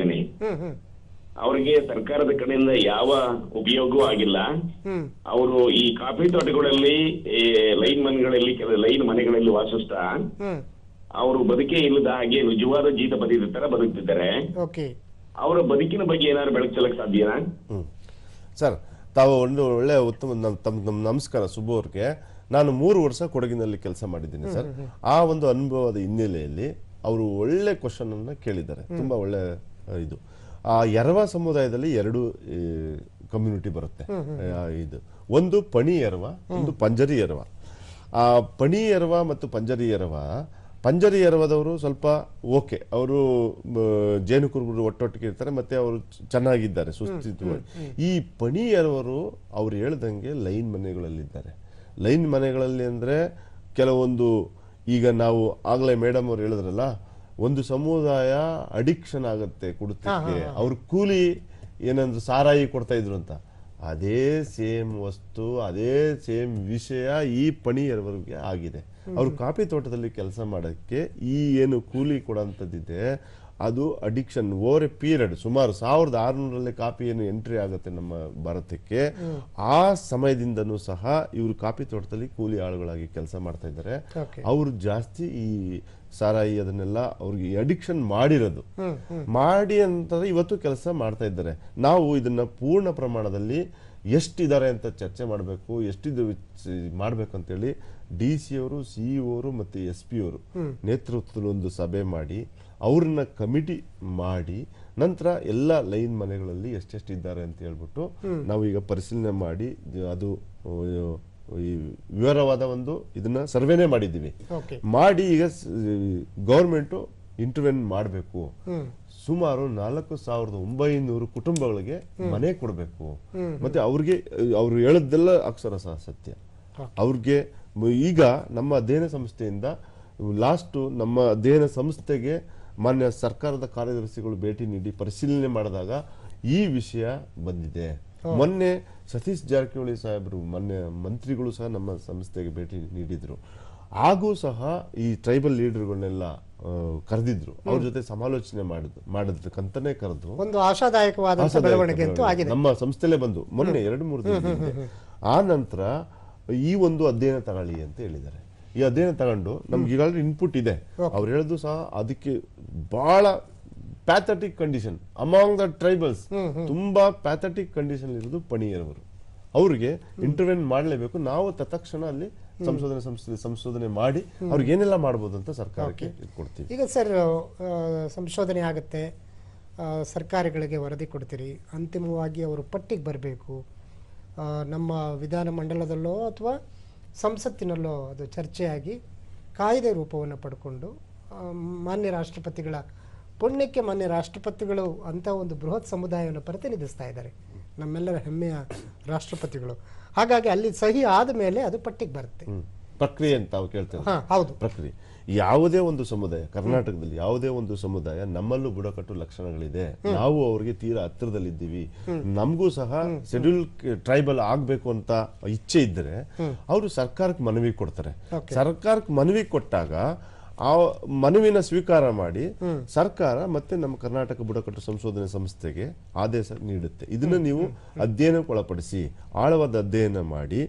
ಮಾಡಿದ್ದೀನಿ. ಅವರಿಗೆ ಸರ್ಕಾರದ ಕಡೆಯಿಂದ ಯಾವ ಉಪಯೋಗವೂ ಆಗಿಲ್ಲ. ಅವರು ಈ ಕಾಫಿ ತೋಟಗಳಲ್ಲಿ ಲೈನ್ ಮನೆಗಳಲ್ಲಿ ಲೈನ್ ಮನೆಗಳಲ್ಲಿ ವಾಸಿಸ್ತಾ ಅವರು ಬದುಕೇ ಇಲ್ಲದ ಹಾಗೆ ನಿಜವಾದ ಜೀತ ಬದಿದ ತರ ಬದುಕ್ತಿದ್ದಾರೆ. ಅವರ ಬದುಕಿನ ಬಗ್ಗೆ ಏನಾದ್ರು ಬೆಳಕಿಸಲಕ್ಕೆ ಸಾಧ್ಯನಾ? ಸರ್, ತಾವು ಒಂದು ಒಳ್ಳೆ ಉತ್ತಮ ನಮಸ್ಕಾರ ಸುಬ್ಬು ಅವ್ರಿಗೆ. ನಾನು 3 ವರ್ಷ ಕೊಡಗಿನಲ್ಲಿ ಕೆಲಸ ಮಾಡಿದ್ದೀನಿ ಸರ್. ಆ ಒಂದು ಅನುಭವದ ಹಿನ್ನೆಲೆಯಲ್ಲಿ ಅವರು ಒಳ್ಳೆ ಕ್ವಶನ್ ಅನ್ನ ಕೇಳಿದ್ದಾರೆ. ತುಂಬಾ ಒಳ್ಳೆ ಇದು. ಆ ಎರವ ಸಮುದಾಯದಲ್ಲಿ 2 ಕಮ್ಯುನಿಟಿ ಬರುತ್ತೆ. ಇದು ಒಂದು ಪಣಿ ಎರವ, ಒಂದು ಪಂಜರಿ ಎರವ. ಆ ಪಣಿ ಎರವ ಮತ್ತು ಪಂಜರಿ ಎರವ, ಪಂಜರಿ ಎರವದವರು ಸ್ವಲ್ಪ ಓಕೆ, ಅವರು ಜೇನು ಕುರುಬರು ಒಟ್ಟೊಟ್ಟಿಗೆ ಇರ್ತಾರೆ, ಮತ್ತೆ ಅವರು ಚೆನ್ನಾಗಿದ್ದಾರೆ ಸುಸ್ಥಿತಿಗಳು. ಈ ಪಣಿ ಎರವರು ಅವ್ರು ಹೇಳ್ದಂಗೆ ಲೈನ್ ಮನೆಗಳಲ್ಲಿದ್ದಾರೆ. ಲೈನ್ ಮನೆಗಳಲ್ಲಿ ಅಂದ್ರೆ ಕೆಲವೊಂದು, ಈಗ ನಾವು ಆಗ್ಲೇ ಮೇಡಮ್ ಅವ್ರು ಹೇಳಿದ್ರಲ್ಲ, ಒಂದು ಸಮುದಾಯ ಅಡಿಕ್ಷನ್ ಆಗತ್ತೆ ಕುಡಿತಕ್ಕೆ, ಅವ್ರ ಕೂಲಿ ಏನಂದ್ರೆ ಸಾರಾಯಿ ಕೊಡ್ತಾ ಇದ್ರು ಅಂತ. ಅದೇ ಸೇಮ್ ವಸ್ತು, ಅದೇ ಸೇಮ್ ವಿಷಯ ಈ ಪಣಿ ಎರವರಿಗೆ ಆಗಿದೆ. ಅವರು ಕಾಫಿ ತೋಟದಲ್ಲಿ ಕೆಲಸ ಮಾಡೋಕ್ಕೆ ಈ ಏನು ಕೂಲಿ ಕೊಡೋಂಥದ್ದಿದೆ ಅದು ಅಡಿಕ್ಷನ್ ಓವರ್ ಎ ಪೀರಿಯಡ್. ಸುಮಾರು 1600 ಕಾಫಿ ಏನು ಎಂಟ್ರಿ ಆಗುತ್ತೆ ನಮ್ಮ ಭಾರತಕ್ಕೆ, ಆ ಸಮಯದಿಂದನೂ ಸಹ ಇವರು ಕಾಫಿ ತೋಟದಲ್ಲಿ ಕೂಲಿ ಆಳುಗಳಾಗಿ ಕೆಲಸ ಮಾಡ್ತಾ ಇದ್ದಾರೆ. ಅವರು ಜಾಸ್ತಿ ಈ ಸಾರಾಯಿ ಅದನ್ನೆಲ್ಲ ಅವ್ರಿಗೆ ಅಡಿಕ್ಷನ್ ಮಾಡಿರೋದು ಮಾಡಿ ಅಂತಂದ್ರೆ ಇವತ್ತು ಕೆಲಸ ಮಾಡ್ತಾ ಇದ್ದಾರೆ. ನಾವು ಇದನ್ನ ಪೂರ್ಣ ಪ್ರಮಾಣದಲ್ಲಿ ಎಷ್ಟಿದ್ದಾರೆ ಅಂತ ಚರ್ಚೆ ಮಾಡಬೇಕು, ಎಷ್ಟಿದು ಮಾಡ್ಬೇಕಂತೇಳಿ DC ಅವರು, CEO ಅವರು ಮತ್ತೆ SP ಅವರು ನೇತೃತ್ವದಲ್ಲಿ ಒಂದು ಸಭೆ ಮಾಡಿ ಅವ್ರನ್ನ ಕಮಿಟಿ ಮಾಡಿ ನಂತರ ಎಲ್ಲ ಲೈನ್ ಮನೆಗಳಲ್ಲಿ ಎಷ್ಟೆಷ್ಟಿದ್ದಾರೆ ಅಂತ ಹೇಳ್ಬಿಟ್ಟು ನಾವು ಈಗ ಪರಿಶೀಲನೆ ಮಾಡಿ ಅದು ಈ ವಿವರವಾದ ಒಂದು ಇದನ್ನ ಸರ್ವೆನೇ ಮಾಡಿದ್ದೀವಿ. ಮಾಡಿ ಈಗ ಗೌರ್ಮೆಂಟ್ ಇಂಟರ್ವೆನ್ ಮಾಡಬೇಕು. ಸುಮಾರು 4900 ಕುಟುಂಬಗಳಿಗೆ ಮನೆ ಕೊಡಬೇಕು. ಮತ್ತೆ ಅವ್ರಿಗೆ ಅವ್ರು ಹೇಳದ್ದೆಲ್ಲ ಅಕ್ಷರ ಸಹ ಸತ್ಯ. ಅವ್ರಿಗೆ ಈಗ ನಮ್ಮ ಅಧ್ಯಯನ ಸಂಸ್ಥೆಯಿಂದ ಲಾಸ್ಟ್ ನಮ್ಮ ಅಧ್ಯಯನ ಸಂಸ್ಥೆಗೆ ಮಾನ್ಯ ಸರ್ಕಾರದ ಕಾರ್ಯದರ್ಶಿಗಳು ಭೇಟಿ ನೀಡಿ ಪರಿಶೀಲನೆ ಮಾಡಿದಾಗ ಈ ವಿಷಯ ಬಂದಿದೆ. ಮೊನ್ನೆ ಸತೀಶ್ ಜಾರಕಿಹೊಳಿ ಸಾಹೇಬರು, ಮೊನ್ನೆ ಮಂತ್ರಿಗಳು ಸಹ ನಮ್ಮ ಸಂಸ್ಥೆಗೆ ಭೇಟಿ ನೀಡಿದ್ರು. ಹಾಗೂ ಸಹ ಈ ಟ್ರೈಬಲ್ ಲೀಡರ್ಗಳನ್ನೆಲ್ಲ ಕರೆದಿದ್ರು, ಅವ್ರ ಜೊತೆ ಸಮಾಲೋಚನೆ ಮಾಡೋದಕ್ಕಂತಾನೆ ಕರೆದು ಒಂದು ಆಶಾದಾಯಕವಾದ ಬೆಳವಣಿಗೆ ಅಂತೂ ಆಗಿದೆ. ನಮ್ಮ ಸಂಸ್ಥೆಲೇ ಬಂದು ಮೊನ್ನೆ 2-3 ದಿನ ಆ ನಂತರ ಈ ಒಂದು ಅಧ್ಯಯನ ತಗೊಳ್ಳಿ ಅಂತ ಹೇಳಿದ್ದಾರೆ. ಈ ಅಧ್ಯಯನ ತಗೊಂಡು ನಮ್ಗೆ ಈಗಾಗಲೇ ಇನ್ಪುಟ್ ಇದೆ. ಅವ್ರು ಹೇಳೋದು ಸಹ ಅದಕ್ಕೆ ಬಹಳ pathetic condition among the tribals, ತುಂಬಾ ಪ್ಯಾಥಟಿಕ್ ಕಂಡೀಷನ್ ಇರೋದು ಪಣಿಯರವರು. ಅವ್ರಿಗೆ ಇಂಟರ್ವೆನ್ ಮಾಡಲೇಬೇಕು. ನಾವು ತತ್ಕ್ಷಣ ಅಲ್ಲಿ ಸಂಶೋಧನೆ ಮಾಡಿ ಅವ್ರಿಗೆ ಏನೆಲ್ಲ ಮಾಡ್ಬೋದು ಅಂತ ಸರ್ಕಾರಕ್ಕೆ ಕೊಡ್ತೀವಿ. ಈಗ ಸರ್ ಸಂಶೋಧನೆ ಆಗುತ್ತೆ, ಸರ್ಕಾರಗಳಿಗೆ ವರದಿ ಕೊಡ್ತೀರಿ, ಅಂತಿಮವಾಗಿ ಅವರು ಪಟ್ಟಿಗೆ ಬರಬೇಕು. ನಮ್ಮ ವಿಧಾನ ಮಂಡಲದಲ್ಲೋ ಅಥವಾ ಸಂಸತ್ತಿನಲ್ಲೋ ಅದು ಚರ್ಚೆಯಾಗಿ ಕಾಯ್ದೆ ರೂಪವನ್ನು ಪಡ್ಕೊಂಡು ಮಾನ್ಯ ರಾಷ್ಟ್ರಪತಿಗಳ ಪುಣ್ಯಕ್ಕೆ ಮಾನ್ಯ ರಾಷ್ಟ್ರಪತಿಗಳು ಅಂತ ಒಂದು ಬೃಹತ್ ಸಮುದಾಯವನ್ನು ಪ್ರತಿನಿಧಿಸ್ತಾ ಇದ್ದಾರೆ, ನಮ್ಮೆಲ್ಲರ ಹೆಮ್ಮೆಯ ರಾಷ್ಟ್ರಪತಿಗಳು. ಹಾಗಾಗಿ ಅಲ್ಲಿ ಸಹಿ ಆದ ಮೇಲೆ ಅದು ಪಟ್ಟಿಗೆ ಬರುತ್ತೆ. ಪ್ರಕ್ರಿಯೆ ಅಂತ ತಾವು ಕೇಳ್ತೇವೆ. ಹೌದು, ಪ್ರಕ್ರಿಯೆ. ಯಾವುದೇ ಒಂದು ಸಮುದಾಯ, ಕರ್ನಾಟಕದಲ್ಲಿ ಯಾವುದೇ ಒಂದು ಸಮುದಾಯ, ನಮ್ಮಲ್ಲೂ ಬುಡಕಟ್ಟು ಲಕ್ಷಣಗಳಿದೆ, ನಾವು ಅವ್ರಿಗೆ ತೀರಾ ಹತ್ತಿರದಲ್ಲಿದ್ದೀವಿ, ನಮಗೂ ಸಹ ಶೆಡ್ಯೂಲ್ ಟ್ರೈಬಲ್ ಆಗ್ಬೇಕು ಅಂತ ಇಚ್ಛೆ ಇದ್ದರೆ ಅವರು ಸರ್ಕಾರಕ್ಕೆ ಮನವಿ ಕೊಡ್ತಾರೆ. ಸರ್ಕಾರಕ್ಕೆ ಮನವಿ ಕೊಟ್ಟಾಗ ಆ ಮನವಿನ ಸ್ವೀಕಾರ ಮಾಡಿ ಸರ್ಕಾರ ಮತ್ತೆ ನಮ್ಮ ಕರ್ನಾಟಕ ಬುಡಕಟ್ಟು ಸಂಶೋಧನೆ ಸಂಸ್ಥೆಗೆ ಆದೇಶ ನೀಡುತ್ತೆ. ಇದನ್ನ ನೀವು ಅಧ್ಯಯನಕ್ಕೆ ಒಳಪಡಿಸಿ, ಆಳವಾದ ಅಧ್ಯಯನ ಮಾಡಿ,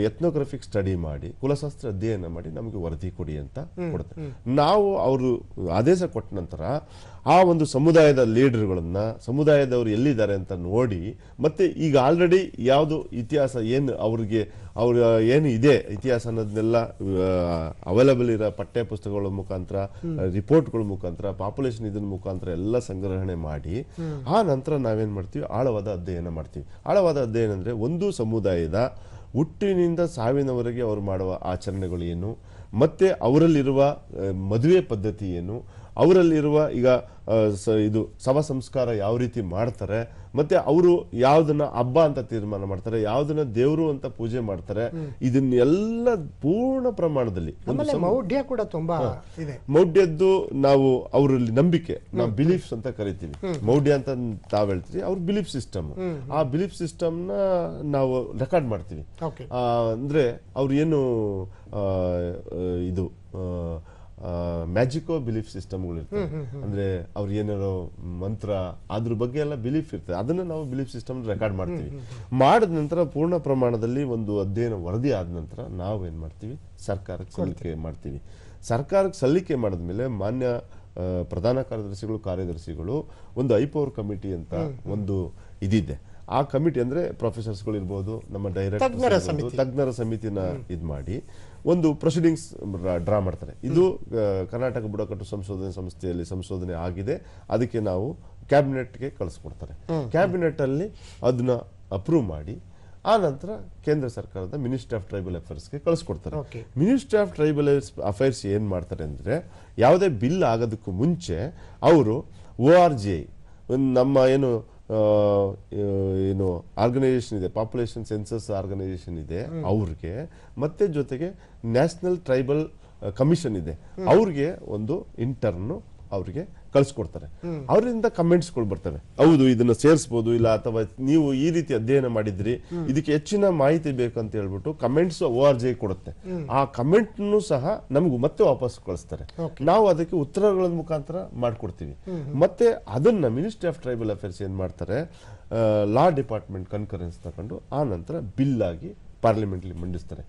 ಎಥ್ನೋಗ್ರಫಿಕ್ ಸ್ಟಡಿ ಮಾಡಿ, ಕುಲಶಾಸ್ತ್ರ ಅಧ್ಯಯನ ಮಾಡಿ ನಮಗೆ ವರದಿ ಕೊಡಿ ಅಂತ ಕೊಡುತ್ತೆ. ನಾವು ಅವರು ಆದೇಶ ಕೊಟ್ಟ ನಂತರ ಆ ಒಂದು ಸಮುದಾಯದ ಲೀಡರ್ಗಳನ್ನ, ಸಮುದಾಯದವರು ಎಲ್ಲಿದ್ದಾರೆ ಅಂತ ನೋಡಿ, ಮತ್ತೆ ಈಗ ಆಲ್ರೆಡಿ ಯಾವುದು ಇತಿಹಾಸ ಏನು ಅವ್ರಿಗೆ ಅವ್ರ ಏನು ಇದೆ ಇತಿಹಾಸ ಅನ್ನೋದನ್ನೆಲ್ಲ ಅವೈಲಬಲ್ ಇರೋ ಪಠ್ಯ ಪುಸ್ತಕಗಳ ಮುಖಾಂತರ, ರಿಪೋರ್ಟ್ಗಳ ಮುಖಾಂತರ, ಪಾಪ್ಯುಲೇಷನ್ ಇದನ್ನ ಮುಖಾಂತರ ಎಲ್ಲ ಸಂಗ್ರಹಣೆ ಮಾಡಿ ಆ ನಂತರ ನಾವೇನ್ ಮಾಡ್ತೀವಿ, ಆಳವಾದ ಅಧ್ಯಯನ ಮಾಡ್ತೀವಿ. ಆಳವಾದ ಅಧ್ಯಯನ ಅಂದ್ರೆ ಒಂದು ಸಮುದಾಯದ ಹುಟ್ಟಿನಿಂದ ಸಾವಿನವರೆಗೆ ಅವರು ಮಾಡುವ ಆಚರಣೆಗಳು ಏನು, ಮತ್ತೆ ಅವರಲ್ಲಿರುವ ಮದುವೆ ಪದ್ಧತಿ ಏನು, ಅವರಲ್ಲಿರುವ ಈಗ ಇದು ಶವ ಸಂಸ್ಕಾರ ಯಾವ ರೀತಿ ಮಾಡ್ತಾರೆ, ಮತ್ತೆ ಅವರು ಯಾವ್ದನ್ನ ಹಬ್ಬ ಅಂತ ತೀರ್ಮಾನ ಮಾಡ್ತಾರೆ, ಯಾವ್ದನ್ನ ದೇವರು ಅಂತ ಪೂಜೆ ಮಾಡ್ತಾರೆ, ಇದನ್ನೆಲ್ಲ ಪೂರ್ಣ ಪ್ರಮಾಣದಲ್ಲಿ ಮೌಢ್ಯ ಕೂಡ ತುಂಬಾ ಇದೆ. ಮೌಢ್ಯದ್ದು ನಾವು ಅವರಲ್ಲಿ ನಂಬಿಕೆ, ನಾವು ಬಿಲೀಫ್ಸ್ ಅಂತ ಕರಿತೀವಿ. ಮೌಢ್ಯ ಅಂತ ತಾವ್ ಹೇಳ್ತೀವಿ, ಅವ್ರ ಬಿಲೀಫ್ ಸಿಸ್ಟಮ್. ಆ ಬಿಲೀಫ್ ಸಿಸ್ಟಮ್ ನ ನಾವು ರೆಕಾರ್ಡ್ ಮಾಡ್ತೀವಿ. ಅಂದ್ರೆ ಅವ್ರು ಏನು ಇದು ಮ್ಯಾಜಿಕೋ ಬಿಲೀಫ್ ಸಿಸ್ಟಮ್ಗಳು ಇರ್ತವೆ. ಅಂದ್ರೆ ಅವ್ರು ಏನಾರೋ ಮಂತ್ರ ಅದ್ರ ಬಗ್ಗೆ ಎಲ್ಲ ಬಿಲೀಫ್ ಇರ್ತದೆ, ಅದನ್ನ ನಾವು ಬಿಲೀಫ್ ಸಿಸ್ಟಮ್ ರೆಕಾರ್ಡ್ ಮಾಡ್ತೀವಿ. ಮಾಡಿದ ನಂತರ ಪೂರ್ಣ ಪ್ರಮಾಣದಲ್ಲಿ ಒಂದು ಅಧ್ಯಯನ ವರದಿ ಆದ ನಂತರ ನಾವು ಏನ್ ಮಾಡ್ತೀವಿ, ಸರ್ಕಾರಕ್ಕೆ ಸಲ್ಲಿಕೆ ಮಾಡ್ತೀವಿ. ಸರ್ಕಾರಕ್ಕೆ ಸಲ್ಲಿಕೆ ಮಾಡಿದ್ಮೇಲೆ ಮಾನ್ಯ ಪ್ರಧಾನ ಕಾರ್ಯದರ್ಶಿಗಳು ಒಂದು ಐಪವರ್ ಕಮಿಟಿ ಅಂತ ಒಂದು ಇದಿದೆ. ಆ ಕಮಿಟಿ ಅಂದ್ರೆ ಪ್ರೊಫೆಸರ್ಸ್ಗಳು ಇರ್ಬೋದು, ನಮ್ಮ ಡೈರೆಕ್ಟರ್ ತಜ್ಞರ ಸಮಿತಿನ ಇದ್ ಮಾಡಿ ಒಂದು ಪ್ರೊಸೀಡಿಂಗ್ಸ್ ಡ್ರಾ ಮಾಡ್ತಾರೆ. ಇದು ಕರ್ನಾಟಕ ಬುಡಕಟ್ಟು ಸಂಶೋಧನೆ ಸಂಸ್ಥೆಯಲ್ಲಿ ಸಂಶೋಧನೆ ಆಗಿದೆ, ಅದಕ್ಕೆ ನಾವು ಕ್ಯಾಬಿನೆಟ್ಗೆ ಕಳಿಸ್ಕೊಡ್ತಾರೆ. ಕ್ಯಾಬಿನೆಟ್ ಅಲ್ಲಿ ಅದನ್ನ ಅಪ್ರೂವ್ ಮಾಡಿ ಆ ನಂತರ ಕೇಂದ್ರ ಸರ್ಕಾರದ ಮಿನಿಸ್ಟ್ರಿ ಆಫ್ ಟ್ರೈಬಲ್ ಅಫೇರ್ಸ್ಗೆ ಕಳಿಸ್ಕೊಡ್ತಾರೆ. ಮಿನಿಸ್ಟ್ರಿ ಆಫ್ ಟ್ರೈಬಲ್ ಅಫೇರ್ಸ್ ಏನ್ ಮಾಡ್ತಾರೆ ಅಂದ್ರೆ, ಯಾವುದೇ ಬಿಲ್ ಆಗೋದಕ್ಕೂ ಮುಂಚೆ ಅವರು ORGI ನಮ್ಮ ಏನು ಆರ್ಗನೈಸೇಷನ್ ಇದೆ, ಪಾಪ್ಯುಲೇಷನ್ ಸೆನ್ಸಸ್ ಆರ್ಗನೈಸೇಷನ್ ಇದೆ ಅವ್ರಿಗೆ, ಮತ್ತೆ ಜೊತೆಗೆ ನ್ಯಾಷನಲ್ ಟ್ರೈಬಲ್ ಕಮಿಷನ್ ಇದೆ ಅವ್ರಿಗೆ ಒಂದು ಇಂಟರ್ನ್ ಅವ್ರಿಗೆ ಕಳಿಸ್ಕೊಡ್ತಾರೆ. ಅವರಿಂದ ಕಮೆಂಟ್ಸ್ಗಳು ಬರ್ತವೆ, ಹೌದು ಇದನ್ನ ಸೇರಿಸಬಹುದು ಇಲ್ಲ, ಅಥವಾ ನೀವು ಈ ರೀತಿ ಅಧ್ಯಯನ ಮಾಡಿದ್ರಿ, ಇದಕ್ಕೆ ಹೆಚ್ಚಿನ ಮಾಹಿತಿ ಬೇಕಂತ ಹೇಳ್ಬಿಟ್ಟು ಕಮೆಂಟ್ಸ್ ORGI ಕೊಡುತ್ತೆ. ಆ ಕಮೆಂಟ್ ಸಹ ನಮಗೂ ಮತ್ತೆ ವಾಪಸ್ ಕಳಿಸ್ತಾರೆ. ನಾವು ಅದಕ್ಕೆ ಉತ್ತರಗಳ ಮುಖಾಂತರ ಮಾಡ್ಕೊಡ್ತೀವಿ. ಮತ್ತೆ ಅದನ್ನ ಮಿನಿಸ್ಟ್ರಿ ಆಫ್ ಟ್ರೈಬಲ್ ಅಫೇರ್ಸ್ ಏನ್ ಮಾಡ್ತಾರೆ, ಲಾ ಡಿಪಾರ್ಟ್ಮೆಂಟ್ ಕನ್ಕರೆನ್ಸ್ ತಗೊಂಡು ಆ ನಂತರ ಬಿಲ್ ಆಗಿ ಪಾರ್ಲಿಮೆಂಟ್ ಮಂಡಿಸ್ತಾರೆ.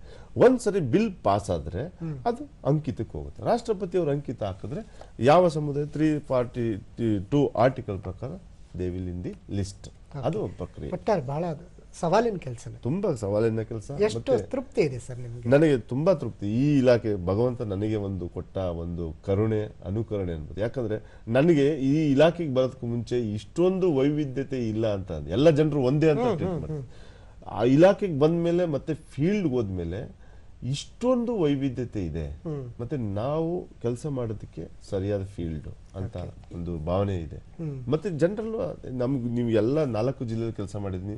ಒಂದ್ಸರಿ ಬಿಲ್ ಪಾಸ್ ಆದ್ರೆ ಅದು ಅಂಕಿತಕ್ಕೆ ಹೋಗುತ್ತೆ. ರಾಷ್ಟ್ರಪತಿ ಅವರು ಅಂಕಿತ ಹಾಕಿದ್ರೆ ಯಾವ ಸಮುದಾಯ 342 ಆರ್ಟಿಕಲ್ ಪ್ರಕಾರ they will in the list. ಅದು ಪ್ರಕ್ರಿಯೆ. ಬಹಳ ಸವಾಲಿನ ಕೆಲಸ, ತುಂಬಾ ಸವಾಲಿನ ಕೆಲಸ. ಎಷ್ಟು ತೃಪ್ತಿ ಇದೆ ಸರ್ ನಿಮಗೆ? ನನಗೆ ತುಂಬಾ ತೃಪ್ತಿ. ಈ ಇಲಾಖೆ ಭಗವಂತ ನನಗೆ ಒಂದು ಕೊಟ್ಟ ಒಂದು ಕರುಣೆ, ಅನುಕರಣೆ ಅನ್ಬೋದು. ಯಾಕಂದ್ರೆ ನನಗೆ ಈ ಇಲಾಖೆಗೆ ಬರೋದಕ್ಕೂ ಮುಂಚೆ ಇಷ್ಟೊಂದು ವೈವಿಧ್ಯತೆ ಇಲ್ಲ ಅಂತ, ಎಲ್ಲ ಜನರು ಒಂದೇ ಅಂತ ಟ್ರೀಟ್ ಮಾಡ್ತಾರೆ. ಆ ಇಲಾಖೆಗೆ ಬಂದ ಮೇಲೆ ಮತ್ತೆ ಫೀಲ್ಡ್ ಹೋದ್ಮೇಲೆ ಇಷ್ಟೊಂದು ವೈವಿಧ್ಯತೆ ಇದೆ, ಮತ್ತೆ ನಾವು ಕೆಲಸ ಮಾಡೋದಕ್ಕೆ ಸರಿಯಾದ ಫೀಲ್ಡ್ ಅಂತ ಒಂದು ಭಾವನೆ ಇದೆ. ಮತ್ತೆ ಜನರಲ್ಲೂ ನಮ್ಗೆ, ನೀವು ಎಲ್ಲ 4 ಜಿಲ್ಲೆಯಲ್ಲಿ ಕೆಲಸ ಮಾಡಿದ್ನಿ,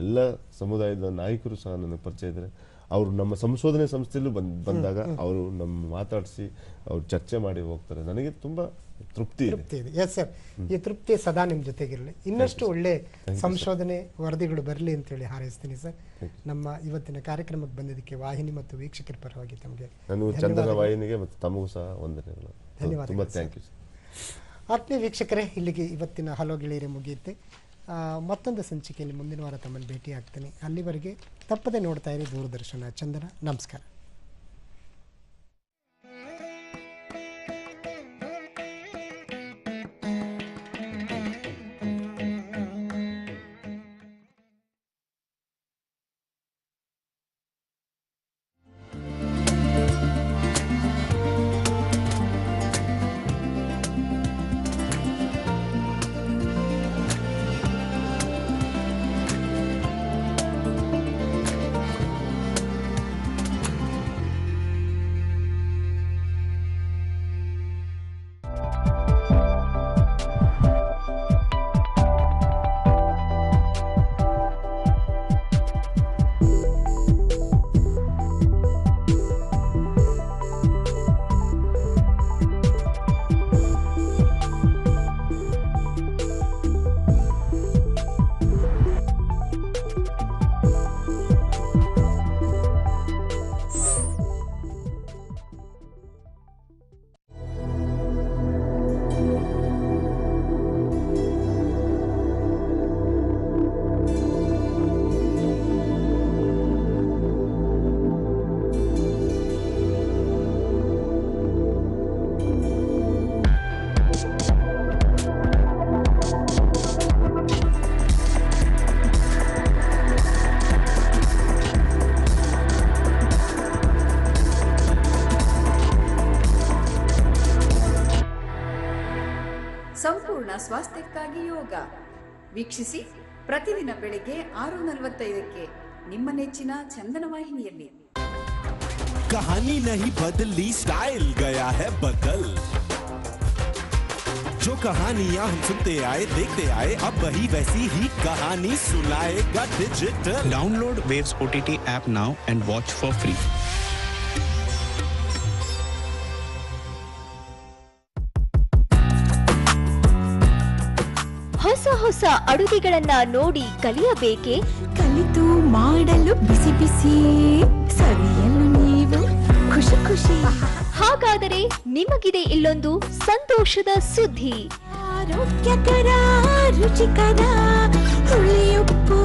ಎಲ್ಲ ಸಮುದಾಯದ ನಾಯಕರು ಸಹ ನನಗೆ ಪರಿಚಯ ಇದ್ದಾರೆ. ಅವರು ನಮ್ಮ ಸಂಶೋಧನೆ ಸಂಸ್ಥೆಯಲ್ಲೂ ಬಂದಾಗ ಅವರು ನಮ್ಮ ಮಾತಾಡಿಸಿ ಅವ್ರು ಚರ್ಚೆ ಮಾಡಿ ಹೋಗ್ತಾರೆ. ನನಗೆ ತುಂಬಾ ತೃಪ್ತಿ ಇದೆ. ಎಸ್ ಸರ್, ಈ ತೃಪ್ತಿ ಸದಾ ನಿಮ್ಮ ಜೊತೆಗಿರಲಿ. ಇನ್ನಷ್ಟು ಒಳ್ಳೆ ಸಂಶೋಧನೆ ವರದಿಗಳು ಬರಲಿ ಅಂತೇಳಿ ಹಾರೈಸ್ತೀನಿ ಸರ್. ನಮ್ಮ ಇವತ್ತಿನ ಕಾರ್ಯಕ್ರಮಕ್ಕೆ ಬಂದಿದ್ದಕ್ಕೆ ವಾಹಿನಿ ಮತ್ತು ವೀಕ್ಷಕರ ಪರವಾಗಿ ತಮಗೆ ನಾನು ಚಂದನ ವಾಹಿನಿಗೆ ಮತ್ತು ತಮಗೂ ಸಹ ವಂದನೆಗಳು. ತುಂಬಾ ಥ್ಯಾಂಕ್ ಯು. ಆತ್ಮೀಯ ವೀಕ್ಷಕರೇ, ಇಲ್ಲಿಗೆ ಇವತ್ತಿನ ಹಲೋ ಗೆಳೆಯರೆ ಮುಗಿಯುತ್ತೆ. ಮತ್ತೊಂದು ಸಂಚಿಕೆಯಲ್ಲಿ ಮುಂದಿನ ವಾರ ತಮ್ಮನ್ನು ಭೇಟಿ ಆಗ್ತೇನೆ. ಅಲ್ಲಿವರೆಗೆ ತಪ್ಪದೆ ನೋಡ್ತಾ ಇರಿ ದೂರದರ್ಶನ ಚಂದನ. ನಮಸ್ಕಾರ. ಸಂಪೂರ್ಣ ಸ್ವಾಸ್ಥ್ಯಕ್ಕಾಗಿ ಯೋಗ ವೀಕ್ಷಿಸಿ ಪ್ರತಿದಿನ ಬೆಳಿಗ್ಗೆ 6:45ಕ್ಕೆ ನಿಮ್ಮ ನೆಚ್ಚಿನ ಚಂದನ ವಾಹಿನಿಯಲ್ಲಿ. कहानी नहीं बदली, स्टाइल गया है बदल. जो कहानियां हम सुनते आए देखते आए, अब वही वैसी ही कहानी सुनाएगा digital. Download Waves OTT app now and watch for free. ಹೊಸ ಹೊಸ ಅಡುಗೆಗಳನ್ನ ನೋಡಿ ಕಲಿಯಬೇಕೆ? ಕಲಿತು ಮಾಡಲು ಬಿಸಿ ಬಿಸಿ ಸವಿಯಲು ನೀವು ಖುಷಿ ಖುಷಿ. ಹಾಗಾದರೆ ನಿಮಗಿದೆ ಇಲ್ಲೊಂದು ಸಂತೋಷದ ಸುದ್ದಿ. ಆರೋಗ್ಯಕರ ರುಚಿಕರ ಹುಳಿಯುಪ್ಪು